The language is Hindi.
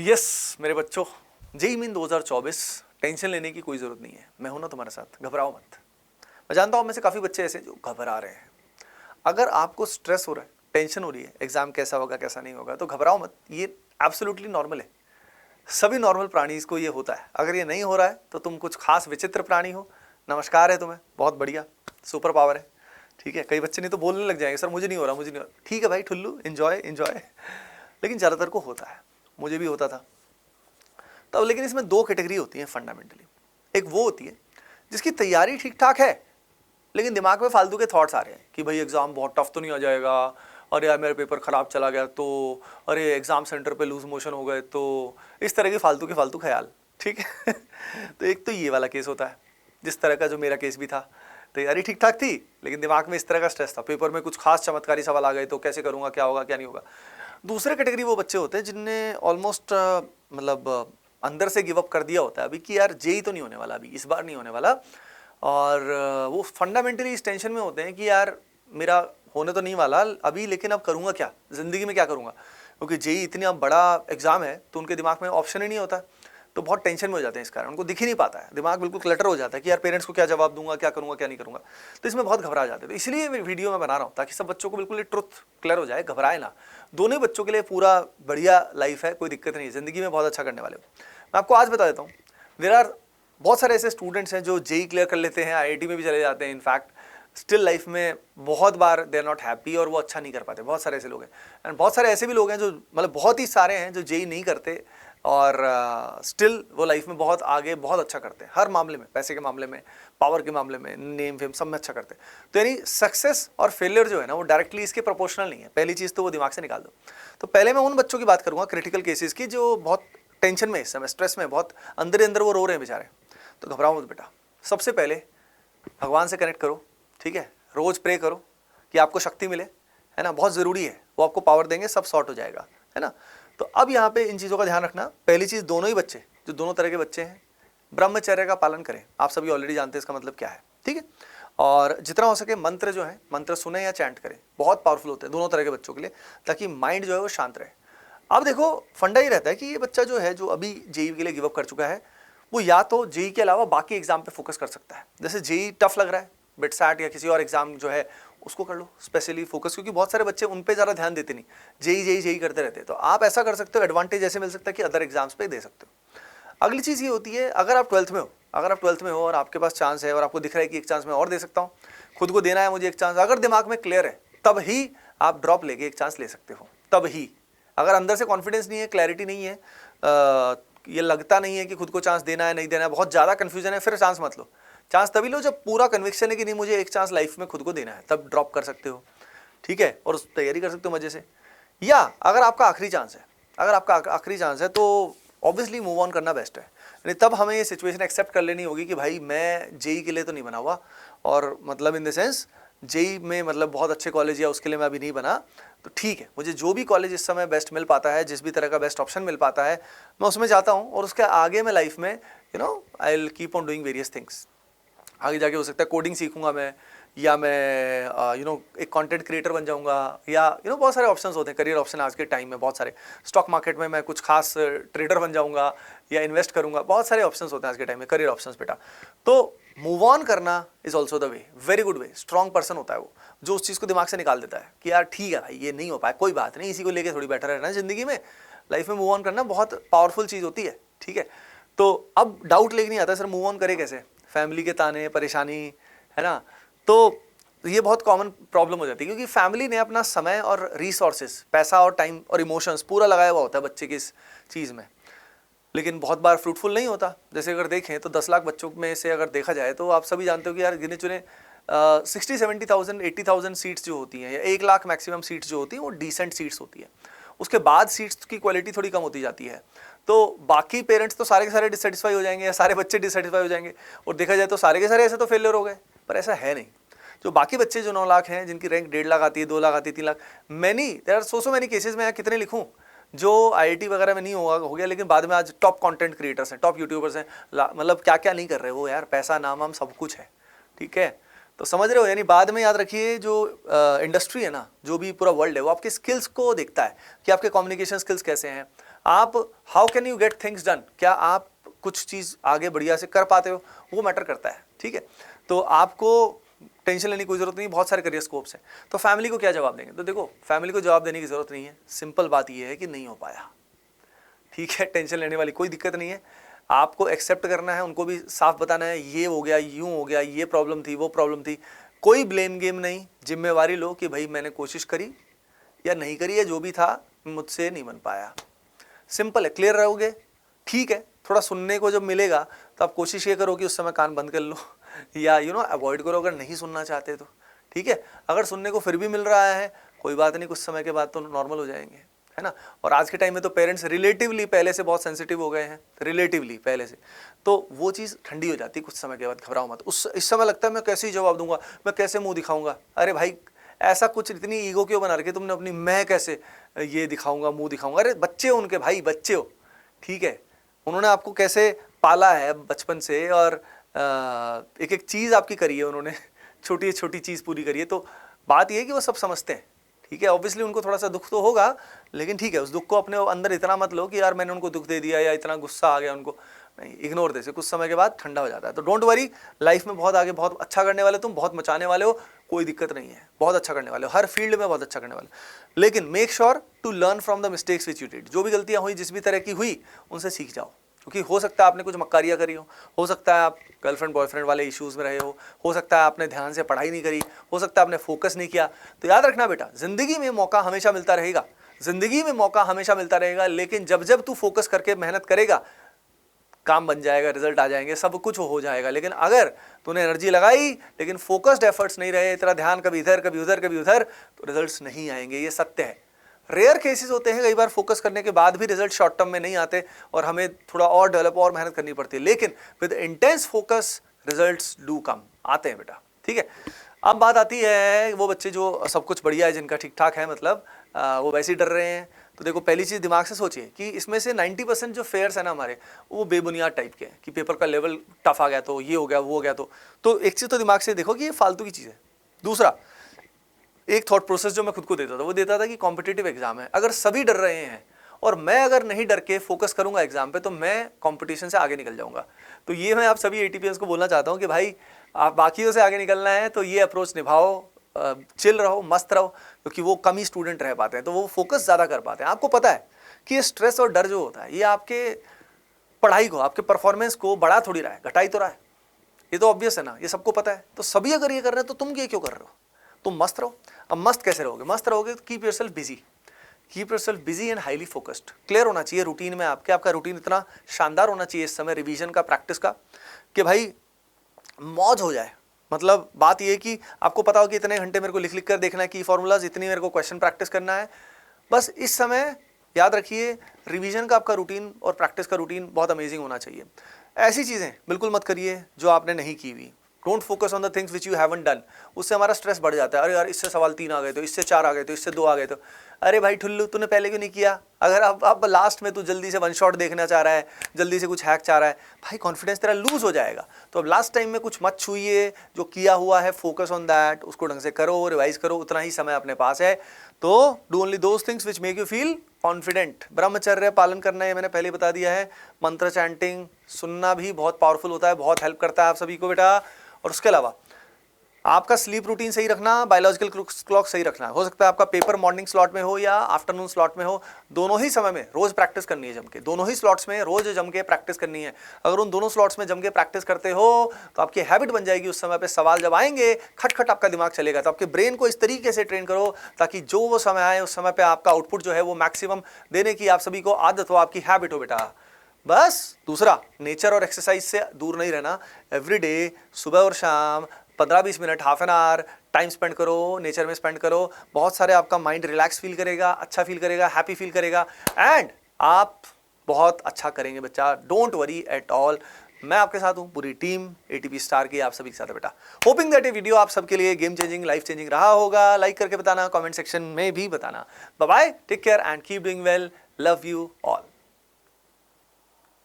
यस मेरे बच्चों, जेई मीन 2024 टेंशन लेने की कोई ज़रूरत नहीं है। मैं हूं ना तुम्हारे साथ, घबराओ मत। मैं जानता हूं में से काफ़ी बच्चे ऐसे हैं जो घबरा रहे हैं। अगर आपको स्ट्रेस हो रहा है, टेंशन हो रही है, एग्जाम कैसा होगा कैसा नहीं होगा, तो घबराओ मत। ये एब्सोल्युटली नॉर्मल है। सभी नॉर्मल प्राणीज को ये होता है। अगर ये नहीं हो रहा है तो तुम कुछ खास विचित्र प्राणी हो। नमस्कार है तुम्हें, बहुत बढ़िया, सुपर पावर है। ठीक है, कई बच्चे नहीं तो बोलने लग जाएंगे, सर मुझे नहीं हो रहा, मुझे नहीं हो रहा। ठीक है भाई ठुल्लू, एंजॉय एंजॉय। लेकिन ज़्यादातर को होता है, मुझे भी होता था। तो लेकिन इसमें दो कैटेगरी होती है फंडामेंटली। एक वो होती है जिसकी तैयारी ठीक ठाक है, लेकिन दिमाग में फालतू के थॉट्स आ रहे हैं कि भाई एग्ज़ाम बहुत टफ तो नहीं आ जाएगा, अरे यार मेरा पेपर ख़राब चला गया तो, अरे एग्ज़ाम सेंटर पे लूज मोशन हो गए तो, इस तरह के फालतू ख्याल। ठीक है। तो एक तो ये वाला केस होता है, जिस तरह का जो मेरा केस भी था। तैयारी ठीक ठाक थी लेकिन दिमाग में इस तरह का स्ट्रेस था, पेपर में कुछ खास चमत्कारी सवाल आ गए तो कैसे करूँगा, क्या होगा क्या नहीं होगा। दूसरे कैटेगरी वो बच्चे होते हैं जिनने ऑलमोस्ट मतलब अंदर से गिव अप कर दिया होता है अभी कि यार जेई तो नहीं होने वाला, अभी इस बार नहीं होने वाला। और वो फंडामेंटली इस टेंशन में होते हैं कि यार मेरा होने तो नहीं वाला अभी, लेकिन अब करूँगा क्या, ज़िंदगी में क्या करूँगा, क्योंकि जेई इतना बड़ा एग्ज़ाम है तो उनके दिमाग में ऑप्शन ही नहीं होता। तो बहुत टेंशन में हो जाते हैं, इस कारण उनको दिख ही नहीं पाता है, दिमाग बिल्कुल क्लटर हो जाता है कि यार पेरेंट्स को क्या जवाब दूंगा, क्या करूँगा क्या नहीं करूँगा। तो इसमें बहुत घबरा जाते हैं। तो इसलिए मैं वीडियो में बना रहा हूँ ताकि सब बच्चों को बिल्कुल ट्रुथ क्लियर हो जाए, घबराए ना। दोनों ही बच्चों के लिए पूरा बढ़िया लाइफ है, कोई दिक्कत नहीं है, ज़िंदगी में बहुत अच्छा करने वाले हो। मैं आपको आज बता देता हूँ, देयर आर बहुत सारे ऐसे स्टूडेंट्स हैं जो जेई क्लियर कर लेते हैं, आईआईटी में भी चले जाते हैं, इनफैक्ट स्टिल लाइफ में बहुत बार दे आर नॉट हैप्पी और वो अच्छा नहीं कर पाते। बहुत सारे ऐसे लोग हैं, एंड बहुत सारे ऐसे भी लोग हैं जो मतलब बहुत ही सारे हैं जो जेई नहीं करते और स्टिल वो लाइफ में बहुत आगे बहुत अच्छा करते हैं, हर मामले में, पैसे के मामले में, पावर के मामले में, नेम फेम सब में अच्छा करते हैं। तो यानी सक्सेस और फेलियर जो है ना वो डायरेक्टली इसके प्रोपोर्शनल नहीं है। पहली चीज़ तो वो दिमाग से निकाल दो। तो पहले मैं उन बच्चों की बात करूँगा क्रिटिकल केसेस की जो बहुत टेंशन में, इस समय स्ट्रेस में, बहुत अंदर ही अंदर वो रो रहे हैं बेचारे। तो घबराओ मत बेटा, सबसे पहले भगवान से कनेक्ट करो। ठीक है, रोज प्रे करो कि आपको शक्ति मिले, है ना, बहुत ज़रूरी है। वो आपको पावर देंगे, सब सॉर्ट हो जाएगा, है ना। तो अब यहाँ पे इन चीज़ों का ध्यान रखना। पहली चीज़, दोनों ही बच्चे, जो दोनों तरह के बच्चे हैं, ब्रह्मचर्य का पालन करें। आप सभी ऑलरेडी जानते हैं इसका मतलब क्या है, ठीक है। और जितना हो सके मंत्र जो है, मंत्र सुने या चैंट करें, बहुत पावरफुल होते हैं दोनों तरह के बच्चों के लिए, ताकि माइंड जो है वो शांत रहे। अब देखो, फंडा ही रहता है कि ये बच्चा जो है, जो अभी जेई के लिए गिव अप कर चुका है, वो या तो जेई के अलावा बाकी एग्जाम पे फोकस कर सकता है। जैसे जेई टफ लग रहा है, बिट सैट या किसी और एग्जाम जो है उसको कर लो स्पेशली फोकस, क्योंकि बहुत सारे बच्चे उन पे ज़्यादा ध्यान देते नहीं, जेई करते रहते हैं। तो आप ऐसा कर सकते हो, एडवांटेज ऐसे मिल सकता है कि अदर एग्जाम्स पे दे सकते हो। अगली चीज़ ये होती है, अगर आप ट्वेल्थ में हो, और आपके पास चांस है और आपको दिख रहा है कि एक चांस मैं और दे सकता हूँ, खुद को देना है मुझे एक चांस, अगर दिमाग में क्लियर है तब ही आप ड्रॉप लेके एक चांस ले सकते हो, तब ही। अगर अंदर से कॉन्फिडेंस नहीं है, क्लैरिटी नहीं है, ये लगता नहीं है कि खुद को चांस देना है नहीं देना है, बहुत ज़्यादा कन्फ्यूजन है, फिर चांस मत लो। चांस तभी लो जब पूरा कन्विक्शन है कि नहीं मुझे एक चांस लाइफ में खुद को देना है, तब ड्रॉप कर सकते हो, ठीक है, और उस तैयारी कर सकते हो मजे से। या अगर आपका आखिरी चांस है, तो ऑब्वियसली मूव ऑन करना बेस्ट है। यानी तब हमें ये सिचुएशन एक्सेप्ट कर लेनी होगी कि भाई मैं जेई के लिए तो नहीं बना हुआ, और मतलब इन द सेंस जेई में मतलब बहुत अच्छे कॉलेज या उसके लिए मैं अभी नहीं बना, तो ठीक है, मुझे जो भी कॉलेज इस समय बेस्ट मिल पाता है, जिस भी तरह का बेस्ट ऑप्शन मिल पाता है, मैं उसमें जाता हूँ। और उसके आगे मैं लाइफ में I will keep on doing various things. आगे जाके हो सकता है कोडिंग सीखूंगा मैं, या मैं एक कंटेंट क्रिएटर बन जाऊंगा, या बहुत सारे ऑप्शंस होते हैं, करियर ऑप्शन आज के टाइम में बहुत सारे। स्टॉक मार्केट में मैं कुछ खास ट्रेडर बन जाऊंगा या इन्वेस्ट करूंगा, बहुत सारे ऑप्शंस होते हैं आज के टाइम में, करियर ऑप्शंस बेटा। तो मूव ऑन करना is also the way, very good way. Strong person होता है वो, जो उस चीज़ को दिमाग से निकाल देता है कि यार ठीक है भाई, ये नहीं हो पाया, कोई बात नहीं, इसी को लेकर थोड़ी बैठा रहना है ज़िंदगी में। लाइफ में मूव ऑन करना बहुत पावरफुल चीज़ होती है, ठीक है। तो अब डाउट लेके नहीं आता सर मूव ऑन करे कैसे, फैमिली के ताने, परेशानी, है ना। तो ये बहुत कॉमन प्रॉब्लम हो जाती है, क्योंकि फैमिली ने अपना समय और रिसोर्सेज, पैसा और टाइम और इमोशंस पूरा लगाया हुआ होता है बच्चे की इस चीज़ में, लेकिन बहुत बार फ्रूटफुल नहीं होता। जैसे अगर देखें तो 10 लाख बच्चों में से अगर देखा जाए तो आप सभी जानते हो कि यार गिने चुने 60-70,000 80,000 सीट्स जो होती हैं, या 1 लाख मैक्सिमम सीट्स जो होती हैं, वो डिसेंट सीट्स होती है। उसके बाद सीट्स की क्वालिटी थोड़ी कम होती जाती है। तो बाकी पेरेंट्स तो सारे के सारे डिससेटिस्फाई हो जाएंगे, या सारे बच्चे डिससेटिस्फाई हो जाएंगे, और देखा जाए तो सारे के सारे ऐसे तो फेलियर हो गए, पर ऐसा है नहीं। जो बाकी बच्चे जो 9 लाख हैं, जिनकी रैंक 1.5 लाख आती है, 2 लाख आती है, 3 lakh, many there are so many cases में, कितने लिखूं, जो आईआईटी वगैरह में नहीं हो गया, लेकिन बाद में आज टॉप कंटेंट क्रिएटर्स हैं, टॉप यूट्यूबर्स हैं, मतलब क्या क्या नहीं कर रहे वो यार, पैसा नाम हम सब कुछ है, ठीक है। तो समझ रहे हो, यानी बाद में याद रखिए, जो इंडस्ट्री है ना, जो भी पूरा वर्ल्ड है, वो आपके स्किल्स को देखता है कि आपके कम्युनिकेशन स्किल्स कैसे हैं, आप how can you get things done, क्या आप कुछ चीज़ आगे बढ़िया से कर पाते हो, वो मैटर करता है, ठीक है। तो आपको टेंशन लेने की कोई जरूरत नहीं, बहुत सारे करियर स्कोप्स हैं। तो फैमिली को क्या जवाब देंगे, तो देखो फैमिली को जवाब देने की जरूरत नहीं है, सिंपल बात ये है कि नहीं हो पाया, ठीक है। टेंशन लेने वाली कोई दिक्कत नहीं है, आपको एक्सेप्ट करना है, उनको भी साफ बताना है ये हो गया, यूं हो गया, ये प्रॉब्लम थी, वो प्रॉब्लम थी, कोई ब्लेम गेम नहीं, जिम्मेवारी लो कि भाई मैंने कोशिश करी या नहीं करी है, जो भी था मुझसे नहीं बन पाया, सिंपल है। क्लियर रहोगे, ठीक है। थोड़ा सुनने को जब मिलेगा तो आप कोशिश ये करो कि उस समय कान बंद कर लो या अवॉइड करो अगर नहीं सुनना चाहते तो, ठीक है। अगर सुनने को फिर भी मिल रहा है कोई बात नहीं, कुछ समय के बाद तो नॉर्मल हो जाएंगे, है ना। और आज के टाइम में तो पेरेंट्स रिलेटिवली पहले से बहुत सेंसिटिव हो गए हैं, रिलेटिवली पहले से, तो वो चीज़ ठंडी हो जाती है कुछ समय के बाद। घबराओ मत, इस समय लगता है मैं कैसे ही जवाब दूंगा, मैं कैसे मुंह दिखाऊंगा, अरे भाई ऐसा कुछ, इतनी ईगो क्यों बना रखी तुमने अपनी, मैं कैसे ये दिखाऊंगा, मुंह दिखाऊंगा, अरे बच्चे हो उनके, भाई बच्चे हो, ठीक है। उन्होंने आपको कैसे पाला है बचपन से, और एक एक चीज़ आपकी करी है उन्होंने, छोटी छोटी चीज़ पूरी करी है। तो बात यह है कि वो सब समझते हैं, ठीक है। ऑब्वियसली उनको थोड़ा सा दुख तो होगा, लेकिन ठीक है, उस दुख को अपने अंदर इतना मत लो कि यार मैंने उनको दुख दे दिया या इतना गुस्सा आ गया उनको, नहीं, इग्नोर दे से, कुछ समय के बाद ठंडा हो जाता है। तो डोंट वरी, लाइफ में बहुत आगे बहुत अच्छा करने वाले, तुम बहुत मचाने वाले हो, कोई दिक्कत नहीं है, बहुत अच्छा करने वाले हो, हर फील्ड में बहुत अच्छा करने वाले हो। लेकिन make sure to learn from the mistakes which you did, जो भी गलतियां हुई, जिस भी तरह की हुई, उनसे सीख जाओ, क्योंकि हो सकता है आपने कुछ मक्कारियाँ करी हो सकता है आप गर्लफ्रेंड बॉयफ्रेंड वाले इश्यूज़ में रहे हो सकता है आपने ध्यान से पढ़ाई नहीं करी, हो सकता है आपने फोकस नहीं किया। तो याद रखना बेटा, ज़िंदगी में मौका हमेशा मिलता रहेगा, ज़िंदगी में मौका हमेशा मिलता रहेगा, लेकिन जब जब तू फोकस करके मेहनत करेगा, काम बन जाएगा, रिजल्ट आ जाएंगे, सब कुछ हो जाएगा। लेकिन अगर तूने एनर्जी लगाई लेकिन फोकस्ड एफर्ट्स नहीं रहे, तेरा ध्यान कभी इधर कभी उधर कभी उधर, तो रिजल्ट्स नहीं आएंगे, ये सत्य है। रेयर केसेस होते हैं, कई बार फोकस करने के बाद भी रिजल्ट शॉर्ट टर्म में नहीं आते और हमें थोड़ा और डेवलप और मेहनत करनी पड़ती है, लेकिन with intense focus results do come, आते हैं बेटा, ठीक है। अब बात आती है वो बच्चे जो सब कुछ बढ़िया है, जिनका ठीक ठाक है, मतलब वो वैसे ही डर रहे हैं। तो देखो पहली चीज़ दिमाग से सोचिए कि इसमें से 90% जो फेयर्स है ना हमारे, वो बेबुनियाद टाइप के हैं कि पेपर का लेवल टफ आ गया तो ये हो गया वो हो गया। तो एक चीज़ तो दिमाग से देखो कि ये फालतू की चीज़ है। दूसरा, एक थॉट प्रोसेस जो मैं खुद को देता था, वो देता था कि कॉम्पिटिटिव एग्जाम है, अगर सभी डर रहे हैं और मैं अगर नहीं डर के फोकस करूंगा एग्जाम पे, तो मैं कंपटीशन से आगे निकल जाऊंगा। तो ये मैं आप सभी एटीपीएंस को बोलना चाहता हूँ कि भाई आप बाकियों से आगे निकलना है तो ये अप्रोच निभाओ, चिल रहो, मस्त रहो, क्योंकि वो कम ही स्टूडेंट रह पाते हैं, तो वो फोकस ज़्यादा कर पाते हैं। आपको पता है कि ये स्ट्रेस और डर जो होता है, ये आपके पढ़ाई को, आपके परफॉर्मेंस को बढ़ा थोड़ी रहा है, घटा ही तो रहा है, ये तो ऑब्वियस है ना, ये सबको पता है। तो सभी अगर ये कर रहे हैं तो तुम ये क्यों कर रहे हो, तुम मस्त रहो। अब मस्त कैसे रहोगे, मस्त रहोगे तो keep yourself busy, keep yourself busy and highly focused. Clear होना चाहिए रूटीन में आपका रूटीन इतना शानदार होना चाहिए इस समय रिवीजन का, प्रैक्टिस का, कि भाई मौज हो जाए। मतलब बात ये कि आपको पता हो कि इतने घंटे मेरे को लिख लिख कर देखना है की फॉर्मूलाज, इतनी मेरे को क्वेश्चन प्रैक्टिस करना है। बस इस समय याद रखिए, रिवीजन का आपका रूटीन और प्रैक्टिस का रूटीन बहुत अमेजिंग होना चाहिए। ऐसी चीज़ें बिल्कुल मत करिए जो आपने नहीं की हुई। Don't focus on the things which you haven't done, उससे हमारा स्ट्रेस बढ़ जाता है। अरे यार इससे सवाल 3 आ गए तो, इससे 4 आ गए तो, इससे 2 आ गए तो, अरे भाई ठुल्लू तूने पहले क्यों नहीं किया। अगर अब लास्ट में तू जल्दी से वन शॉट देखना चाह रहा है, जल्दी से कुछ हैक चाह रहा है, भाई कॉन्फिडेंस तेरा लूज हो जाएगा। तो अब लास्ट टाइम में कुछ मत छूइए, जो किया हुआ है फोकस ऑन दैट, उसको ढंग से करो, रिवाइज करो, उतना ही समय अपने पास है। तो do only those things which make you feel confident. ब्रह्मचर्य पालन करना है, मैंने पहले बता दिया है। मंत्र चैंटिंग सुनना भी बहुत पावरफुल होता है, बहुत हेल्प करता है आप सभी को बेटा। और उसके अलावा आपका स्लीप रूटीन सही रखना, बायोलॉजिकल क्लॉक सही रखना। हो सकता है आपका पेपर मॉर्निंग स्लॉट में हो या आफ्टरनून स्लॉट में हो, दोनों ही समय में रोज प्रैक्टिस करनी है जम के, दोनों ही स्लॉट्स में रोज जम के प्रैक्टिस करनी है। अगर उन दोनों स्लॉट्स में जम के प्रैक्टिस करते हो तो आपकी हैबिट बन जाएगी। उस समय पे सवाल जब आएंगे खटखट आपका दिमाग चलेगा। तो आपके ब्रेन को इस तरीके से ट्रेन करो ताकि जो वो समय आए उस समय पे आपका आउटपुट जो है वो मैक्सिमम देने की आप सभी को आदत हो, आपकी हैबिट हो बेटा। बस दूसरा, नेचर और एक्सरसाइज से दूर नहीं रहना। एवरीडे सुबह और शाम 15-20 minute, half an hour time spend करो, नेचर में स्पेंड करो। बहुत सारे आपका माइंड रिलैक्स फील करेगा, अच्छा फील करेगा, हैप्पी फील करेगा, एंड आप बहुत अच्छा करेंगे बच्चा। डोंट वरी एट ऑल, मैं आपके साथ हूँ, पूरी टीम एटीपी स्टार की आप सभी के साथ है बेटा। होपिंग दैट ये वीडियो आप सबके लिए गेम चेंजिंग, लाइफ चेंजिंग रहा होगा। लाइक करके बताना, कमेंट सेक्शन में भी बताना। Bye bye, take care and keep doing well, love you all.